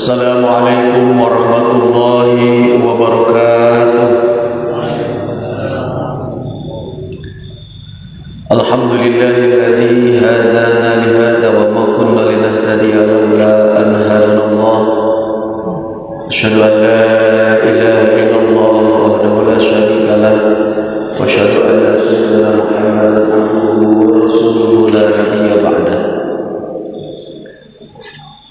Assalamualaikum warahmatullahi wabarakatuh. Alhamdulillahilladzi hadana lihada wa ma kunna linahtadiya laula an hadana Allah. Asyhadu an la ilaha illallah wahdahu la syarika lah wa asyhadu anna sayyidina Muhammadan abduhu wa rasuluhu la nabiyya ba'dah.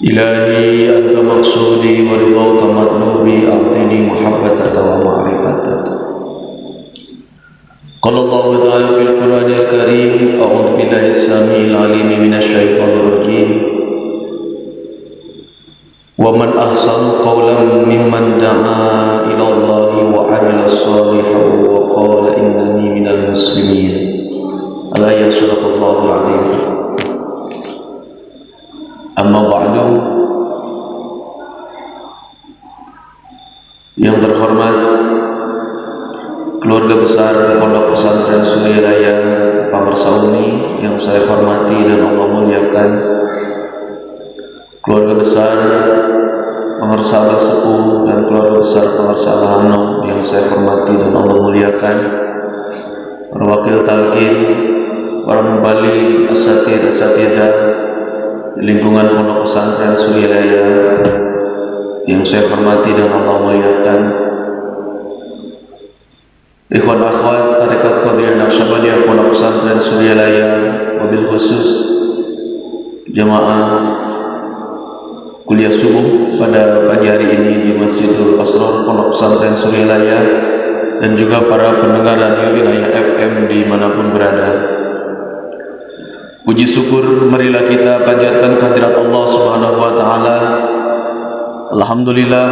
Ilahi anta maqsudi wa ridhaka matlubi a'tini muhabbataka wa ma'rifataka. Qala Allah ta'ala fil Qur'anil Karim, a'udzu billahi as-sami'il 'alim minasy syaithanir rajim. Wa man ahsanu qawlan mimman da'a ila Allah wa 'amila shalihan wa qala innani minal muslimin. Al-ayat sadaqallahul 'azim. Amma ba'du. Yang terhormat keluarga besar Pondok Pesantren Suryalaya Pamersauni yang saya hormati dan Allah muliakan, keluarga besar Pemirsa Abah Sepuh dan keluarga besar Pemirsa Abah Hanom yang saya hormati dan Allah muliakan, para wakil talqin, para mubalik, asatidah lingkungan Pondok Pesantren Suryalaya yang saya hormati dan Allah muliakan, ikhwan akhwat Tarekat Qadiriyah Naqsyabandiyah Pondok Pesantren Suryalaya, wabil khusus jamaah kuliah subuh pada pagi hari ini di Masjidul Asrar Pondok Pesantren Suryalaya, dan juga para pendengar radio wilayah FM dimanapun berada. Puji syukur marilah kita panjatkan kehadirat Allah Subhanahu wa taala. Alhamdulillah,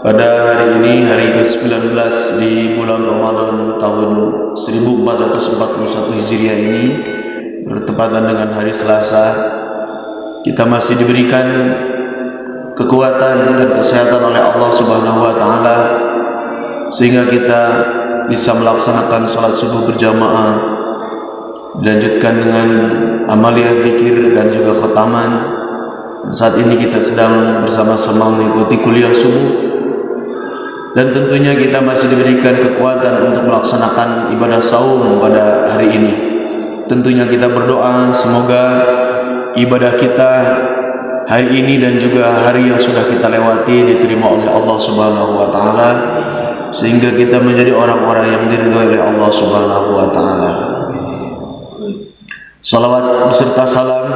pada hari ini, hari ke-19 di bulan Ramadan tahun 1441 Hijriah ini, bertepatan dengan hari Selasa, kita masih diberikan kekuatan dan kesehatan oleh Allah Subhanahu wa taala sehingga kita bisa melaksanakan salat subuh berjamaah, dilanjutkan dengan amaliyah zikir dan juga khataman. Saat ini kita sedang bersama-sama mengikuti kuliah subuh, dan tentunya kita masih diberikan kekuatan untuk melaksanakan ibadah saum pada hari ini. Tentunya kita berdoa semoga ibadah kita hari ini dan juga hari yang sudah kita lewati diterima oleh Allah Subhanahu wa taala, sehingga kita menjadi orang-orang yang diridhai oleh Allah Subhanahu wa taala. Salawat beserta salam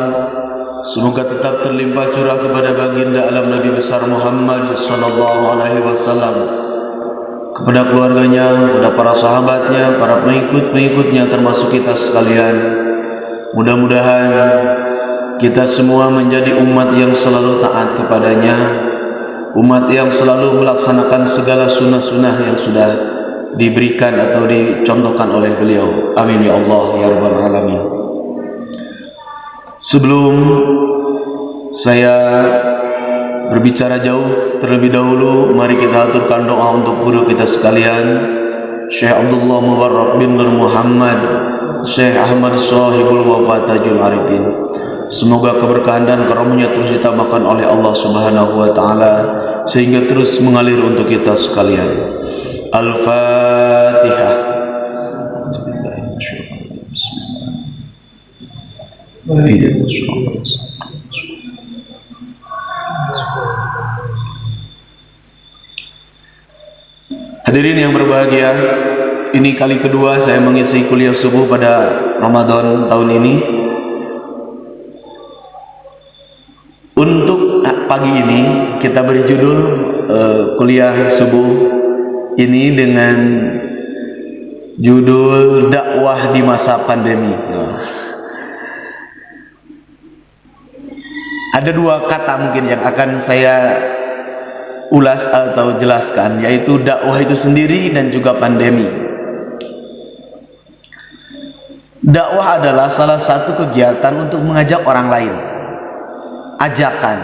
semoga tetap terlimpah curah kepada baginda alam Nabi besar Muhammad sallallahu alaihi wasallam, kepada keluarganya, kepada para sahabatnya, para pengikut-pengikutnya, termasuk kita sekalian. Mudah-mudahan kita semua menjadi umat yang selalu taat kepadanya, umat yang selalu melaksanakan segala sunnah-sunnah yang sudah diberikan atau dicontohkan oleh beliau. Amin ya Allah ya rabbal alamin. Sebelum saya berbicara jauh, terlebih dahulu mari kita aturkan doa untuk guru kita sekalian, Syekh Abdullah Mubarak bin Nur Muhammad, Syekh Ahmad Shahibul Wafa Tajul Arifin. Semoga keberkahan dan karunia terus ditambahkan oleh Allah Subhanahu wa taala sehingga terus mengalir untuk kita sekalian. Al-Fatihah. Bismillahirrahmanirrahim. Hadirin yang berbahagia, ini kali kedua saya mengisi kuliah subuh pada Ramadan tahun ini. Untuk pagi ini kita beri judul kuliah subuh ini dengan judul dakwah di masa pandemi. Ada dua kata mungkin yang akan saya ulas atau jelaskan, yaitu dakwah itu sendiri dan juga pandemi. Dakwah adalah salah satu kegiatan untuk mengajak orang lain, ajakan,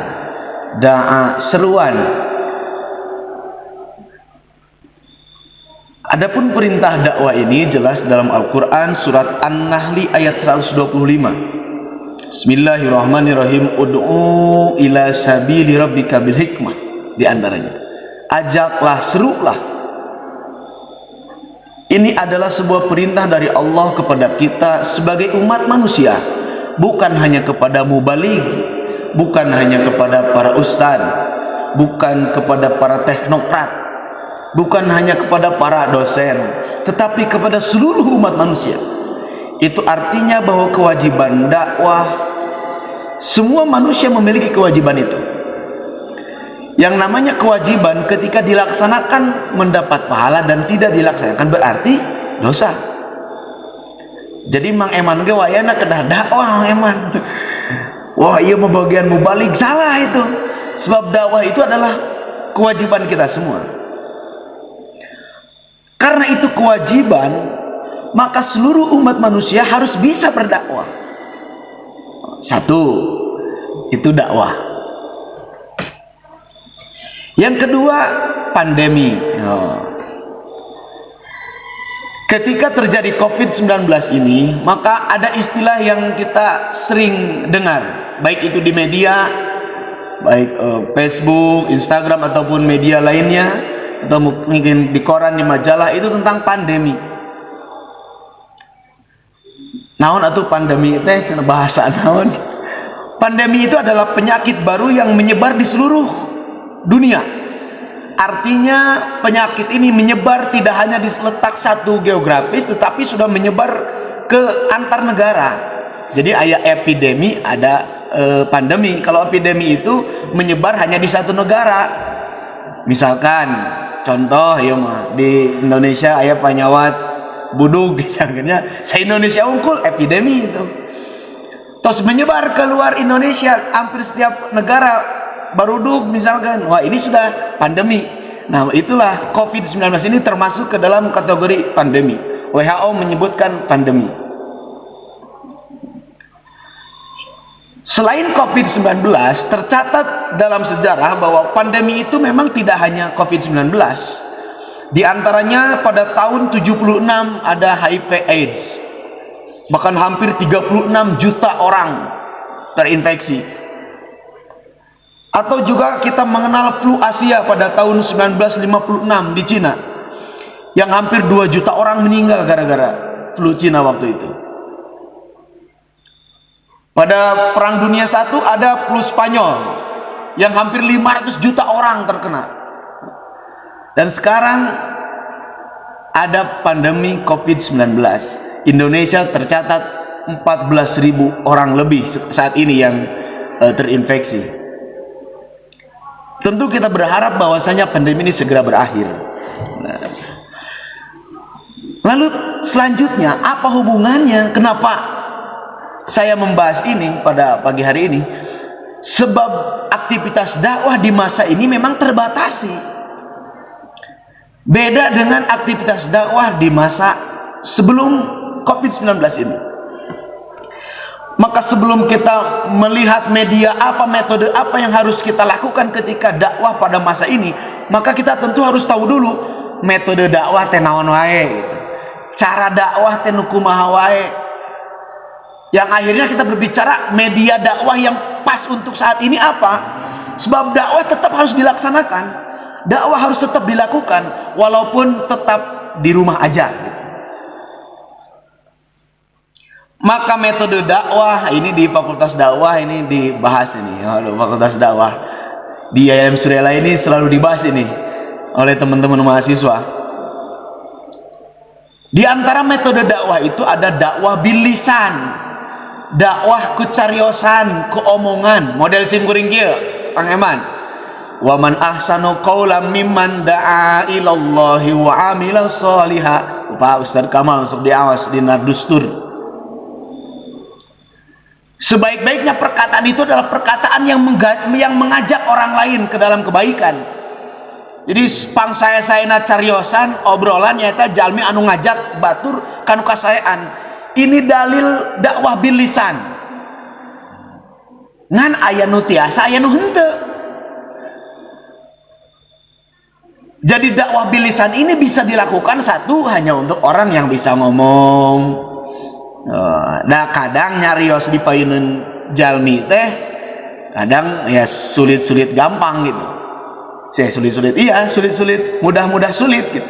da'a, seruan. Adapun perintah dakwah ini jelas dalam Al-Quran surat An-Nahli ayat 125. Bismillahirrahmanirrahim. Ud'u ila sabili rabbika bil hikmah, di antaranya ajaklah, serulah. Ini adalah sebuah perintah dari Allah kepada kita sebagai umat manusia, bukan hanya kepada mubaligh, bukan hanya kepada para ustaz, bukan kepada para teknokrat, bukan hanya kepada para dosen, tetapi kepada seluruh umat manusia. Itu artinya bahwa kewajiban dakwah, semua manusia memiliki kewajiban itu. Yang namanya kewajiban ketika dilaksanakan mendapat pahala, dan tidak dilaksanakan berarti dosa. Jadi Mang Eman ge wayana kedah dakwah Mang Eman. Wah, iya mau bagian mubalik, salah itu. Sebab dakwah itu adalah kewajiban kita semua. Karena itu kewajiban, maka seluruh umat manusia harus bisa berdakwah. Satu, itu dakwah. Yang kedua, pandemi. Ketika terjadi COVID-19 ini, maka ada istilah yang kita sering dengar, baik itu di media, baik Facebook, Instagram, ataupun media lainnya, atau mungkin di koran, di majalah, itu tentang pandemi. Naon atuh pandemi teh, cenah bahasa naon? Pandemi itu adalah penyakit baru yang menyebar di seluruh dunia. Artinya penyakit ini menyebar tidak hanya di letak satu geografis, tetapi sudah menyebar ke antar negara. Jadi ada epidemi, ada pandemi. Kalau epidemi itu menyebar hanya di satu negara. Misalkan contoh ya mah di Indonesia aya panyawat budug misalnya, se Indonesia unggul epidemi itu. Terus menyebar ke luar Indonesia, hampir setiap negara barudug misalkan, wah ini sudah pandemi. Nah itulah COVID-19 ini termasuk ke dalam kategori pandemi. WHO menyebutkan pandemi. Selain COVID-19, tercatat dalam sejarah bahwa pandemi itu memang tidak hanya COVID-19. Di antaranya pada tahun 76 ada HIV AIDS. Bahkan hampir 36 juta orang terinfeksi. Atau juga kita mengenal flu Asia pada tahun 1956 di Cina, yang hampir 2 juta orang meninggal gara-gara flu Cina waktu itu. Pada Perang Dunia I ada flu Spanyol yang hampir 500 juta orang terkena. Dan sekarang ada pandemi COVID-19. Indonesia tercatat 14.000 orang lebih saat ini yang terinfeksi. Tentu kita berharap bahwasanya pandemi ini segera berakhir. Nah, lalu selanjutnya apa hubungannya? Kenapa saya membahas ini pada pagi hari ini? Sebab aktivitas dakwah di masa ini memang terbatasi. Beda dengan aktivitas dakwah di masa sebelum COVID-19 ini. Maka sebelum kita melihat media apa, metode apa yang harus kita lakukan ketika dakwah pada masa ini, maka kita tentu harus tahu dulu metode dakwah teh naon wae, cara dakwah teh nu kumaha wae. Yang akhirnya kita berbicara media dakwah yang pas untuk saat ini apa? Sebab dakwah tetap harus dilaksanakan, dakwah harus tetap dilakukan walaupun tetap di rumah aja gitu. Maka metode dakwah ini di Fakultas Dakwah ini dibahas ini. Halo, Fakultas Dakwah di IAIN Suryala ini selalu dibahas ini oleh teman-teman mahasiswa. Di antara metode dakwah itu ada dakwah bil lisan, dakwah ku cariosan, ku omongan, model sim kuring kieu, Kang Eman. Wa man ahsanu qaulan mimman da'a ilallahi wa amila sholiha. Pak Ustaz Kamal sok diawas dina dustur. Sebaik-baiknya perkataan itu adalah perkataan yang mengajak orang lain ke dalam kebaikan. Jadi pangsaya-sayana cariosan obrolan nyata jalmi anu ngajak batur kanu kasayaan. Ini dalil dakwah bil lisan. Ngan aya nu tiasa aya nu henteu. Jadi dakwah bil lisan ini bisa dilakukan satu hanya untuk orang yang bisa ngomong. Nah kadang nyarios dipayeuneun jalmi teh kadang ya sulit-sulit gampang gitu. Saya sulit-sulit iya, sulit-sulit, mudah-mudah sulit gitu.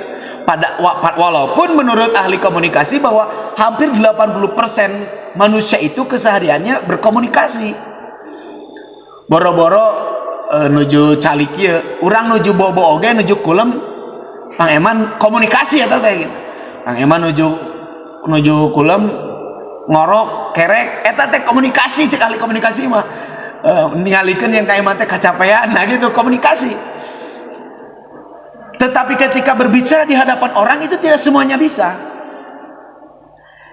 Walaupun menurut ahli komunikasi bahwa hampir 80% manusia itu kesehariannya berkomunikasi. Boro-boro nuju calik ieu, urang nuju bobo oge nuju kulem Kang Eman komunikasi eta teh gitu. Kang Eman nuju kulem ngorok kerek eta teh komunikasi, cek ahli komunikasi mah ningalikeun yang Kang Eman teh kacapean, nah gitu komunikasi. Tetapi ketika berbicara di hadapan orang itu tidak semuanya bisa.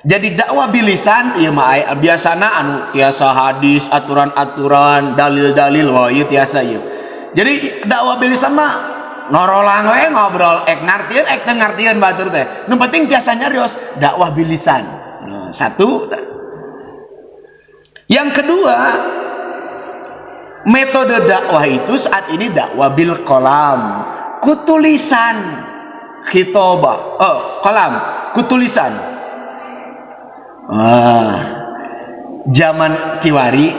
Jadi dakwah bilisan ieu mah biasana anu tiasa hadis, aturan-aturan, dalil-dalil wah ieu tiasa ieu. Jadi dakwah bilisan mah ngorolang we ngobrol ngartieun teu ngartieun batur teh. Nu penting tiasa nyarios dakwah bilisan. Nah, satu. Yang kedua, metode dakwah itu saat ini dakwah bil qalam. Kutulisan khitobah kalam kutulisan zaman kiwari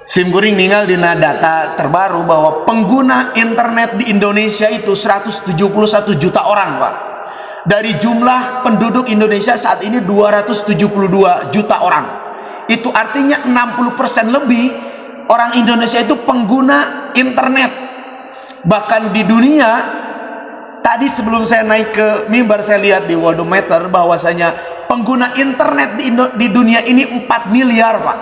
simkuring ninggal dina data terbaru bahwa pengguna internet di Indonesia itu 171 juta orang Pak. Dari jumlah penduduk Indonesia saat ini 272 juta orang. Itu artinya 60% lebih orang Indonesia itu pengguna internet. Bahkan di dunia, tadi sebelum saya naik ke mimbar saya lihat di Worldometer bahwasanya pengguna internet di dunia ini 4 miliar Pak.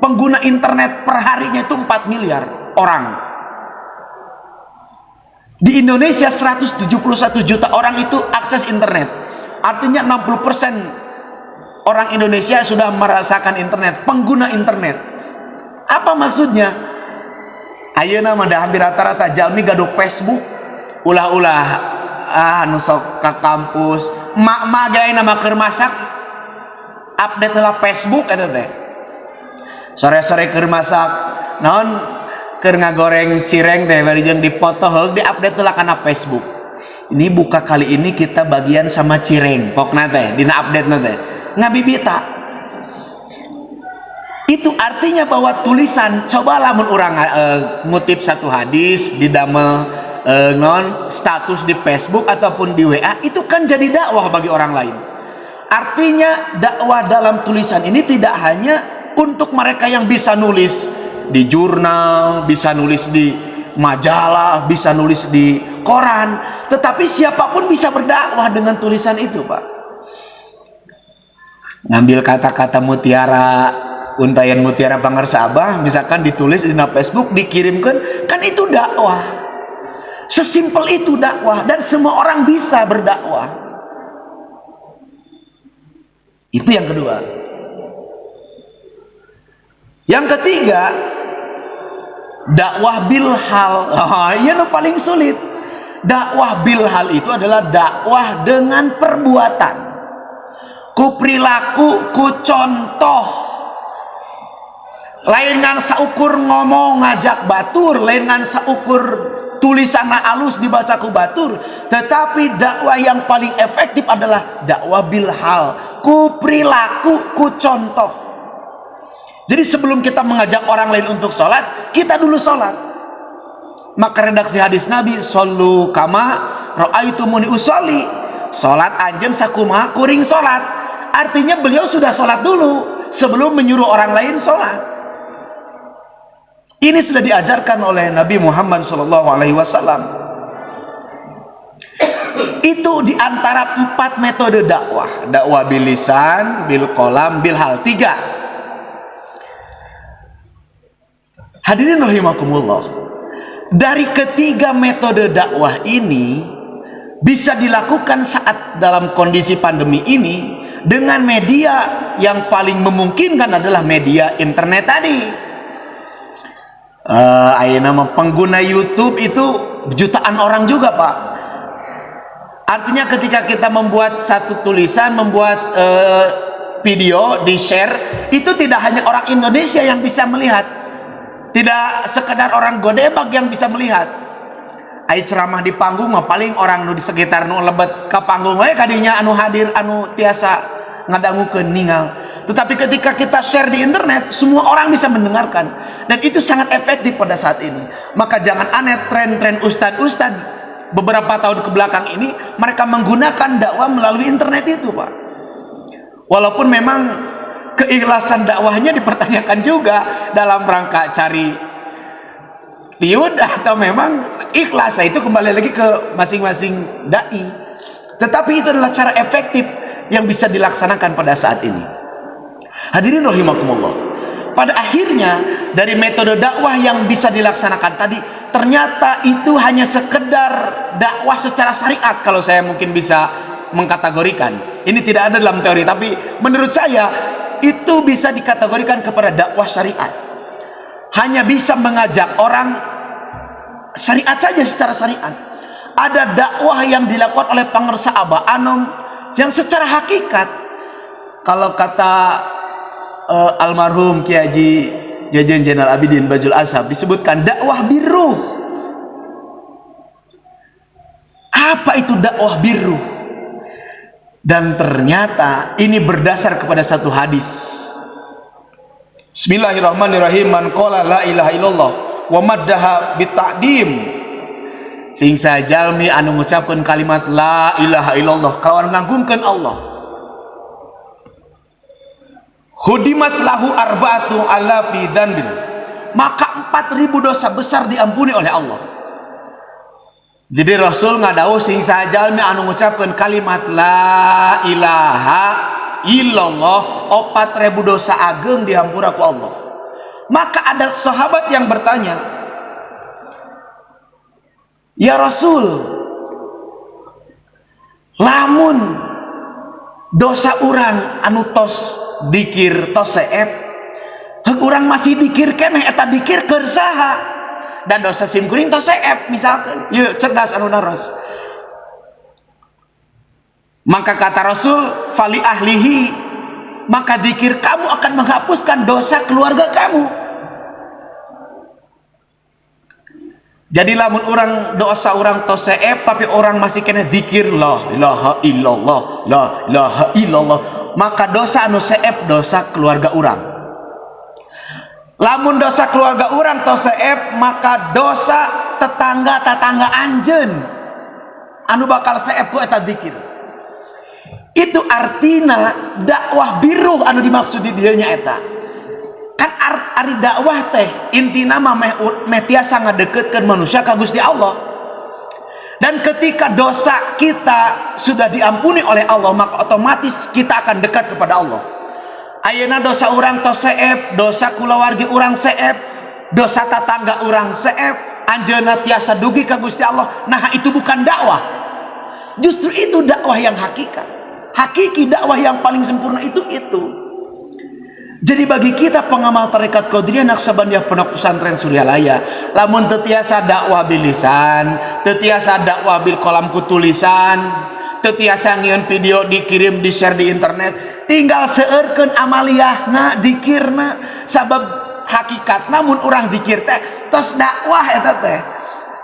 Pengguna internet per harinya itu 4 miliar orang. Di Indonesia 171 juta orang itu akses internet. Artinya 60% orang Indonesia sudah merasakan internet, pengguna internet. Apa maksudnya? Ayeuna mah hampir rata-rata jalmi gaduh Facebook, ulah-ulah anu sok ka kampus, mak-mak ge nama keur masak update lah Facebook eta teh. Sore-sore keur masak, naon keur ngagoreng cireng teh bari jeung dipoto heug di-update lah kana Facebook. Ini buka kali ini kita bagian sama cireng, pokna teh dina update-na teh. Ngabibita. Itu artinya bahwa tulisan, cobalah mun urang ngutip satu hadis di damel non status di Facebook ataupun di WA, itu kan jadi dakwah bagi orang lain. Artinya dakwah dalam tulisan ini tidak hanya untuk mereka yang bisa nulis di jurnal, bisa nulis di majalah, bisa nulis di koran, tetapi siapapun bisa berdakwah dengan tulisan itu Pak. Ngambil kata-kata mutiara, untayan mutiara pangarsa Abah misalkan ditulis di Facebook dikirimkan, kan itu dakwah. Sesimpel itu dakwah dan semua orang bisa berdakwah. Itu yang kedua. Yang ketiga, dakwah bilhal. Iya no paling sulit. Dakwah bilhal itu adalah dakwah dengan perbuatan, ku perilaku, ku contoh. Lain ngan saukur ngomong ngajak batur, lain ngan saukur tulisanna alus dibaca ku batur, tetapi dakwah yang paling efektif adalah dakwah bilhal, ku perilaku, ku contoh. Jadi sebelum kita mengajak orang lain untuk sholat, kita dulu sholat. Maka redaksi hadis Nabi, shollu kama ra'aitumuni usolli, sholat anjen sakumaha kuring sholat. Artinya beliau sudah sholat dulu sebelum menyuruh orang lain sholat. Ini sudah diajarkan oleh Nabi Muhammad SAW. Itu diantara 4 metode dakwah. Dakwah bil lisan, bil qalam, bil hal. 3. Hadirin rahimakumullah. Dari ketiga metode dakwah ini bisa dilakukan saat dalam kondisi pandemi ini dengan media yang paling memungkinkan adalah media internet tadi. Nama pengguna YouTube itu jutaan orang juga Pak. Artinya ketika kita membuat satu tulisan, membuat video di share, itu tidak hanya orang Indonesia yang bisa melihat, tidak sekedar orang Godebag yang bisa melihat. Ai ceramah di panggung mah paling orang nu di sekitar nu lebet ke panggung we kadinya anu hadir anu tiasa ngadangukeun ningal. Tetapi ketika kita share di internet, semua orang bisa mendengarkan, dan itu sangat efektif pada saat ini. Maka jangan aneh tren-tren ustadz-ustadz beberapa tahun ke belakang ini, mereka menggunakan dakwah melalui internet itu, Pak. Walaupun memang keikhlasan dakwahnya dipertanyakan juga, dalam rangka cari tiud atau memang ikhlas. Itu kembali lagi ke masing-masing dai. Tetapi itu adalah cara efektif yang bisa dilaksanakan pada saat ini. Hadirin rahimakumullah. Pada akhirnya dari metode dakwah yang bisa dilaksanakan tadi, ternyata itu hanya sekedar dakwah secara syariat, kalau saya mungkin bisa mengkategorikan. Ini tidak ada dalam teori, tapi menurut saya itu bisa dikategorikan kepada dakwah syariat. Hanya bisa mengajak orang syariat saja, secara syariat. Ada dakwah yang dilakukan oleh pangersa Abah Anom yang secara hakikat, kalau kata almarhum Kiai Haji Jajan Zainal Abidin Bajul Ashab, disebutkan dakwah birruh. Apa itu dakwah birruh? Dan ternyata ini berdasar kepada satu hadis. Bismillahirrahmanirrahim. Man qala la ilaha illallah wa maddaha bita'dim, sing sajalmi anu ngucapkeun kalimat la ilaha illallah kawan ngagungkeun Allah, hudimat lahu arba'atu alafi dzanbin, maka 4.000 dosa besar diampuni oleh Allah. Jadi Rasul ngadawuh sing sajalmi anu ngucapkeun kalimat la ilaha illallah 4.000 dosa ageng dihampura ku Allah. Maka ada sahabat yang bertanya, ya Rasul, lamun dosa urang anu tos dikir tos seep, urang masih dikir keneh eta dikir keur saha? Dan dosa simkuring tos seep misalkan, yuk cerdas anu naros. Maka kata Rasul, fali ahlihi, maka dikir kamu akan menghapuskan dosa keluarga kamu. Jadi lamun orang dosa orang tos seep tapi orang masih kena zikir la ilaha illallah, la ilaha illallah, maka dosa anu seep dosa keluarga orang. Lamun dosa keluarga orang tos seep, maka dosa tetangga anjeun anu bakal seep ku eta zikir. Itu artina dakwah birruh anu dimaksud di dieu nya eta. Kan ari dakwah teh intina mah meh tiasa ngadeukeutkeun manusia ka Gusti Allah. Dan ketika dosa kita sudah diampuni oleh Allah, maka otomatis kita akan dekat kepada Allah. Ayeuna dosa urang tos seep, dosa kulawargi urang seep, dosa tetangga urang seep, anjeunna tiasa dugi ka Gusti Allah. Nah, itu bukan dakwah. Justru itu dakwah yang hakikat. Hakiki dakwah yang paling sempurna itu. Jadi bagi kita pengamal tarekat Qadiriyah Naqsabandiyah Pondok Pesantren Suryalaya, lamun teu tiasa dakwah bilisan, teu tiasa dakwah bil kolam kutulisan, teu tiasa ngieun video dikirim di share di internet, tinggal seueurkeun amaliyahna dikirna. Sabab hakikat namun urang zikir teh tos dakwah eta teh.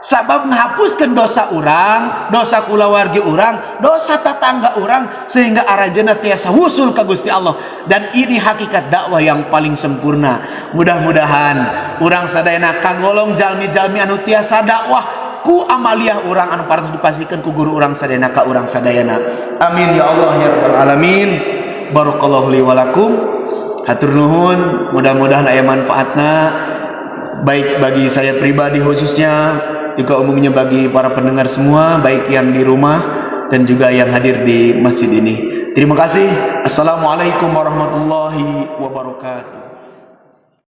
Sabab menghapuskan dosa orang, dosa kulawargi orang, dosa tetangga orang, sehingga arajana tiasa wusul ka Gusti Allah. Dan ini hakikat dakwah yang paling sempurna. Mudah-mudahan urang sadayana kagolong jalmi-jalmi anu tiasa dakwah ku amaliyah urang anu parantos dipasikeun ku guru urang sadayana ka urang sadayana. Amin ya Allah ya rabbal alamin. Barakallahu li wa lakum. Hatur nuhun, mudah-mudahan aya manfaatna baik bagi saya pribadi khususnya, juga umumnya bagi para pendengar semua, baik yang di rumah dan juga yang hadir di masjid ini. Terima kasih. Assalamualaikum warahmatullahi wabarakatuh.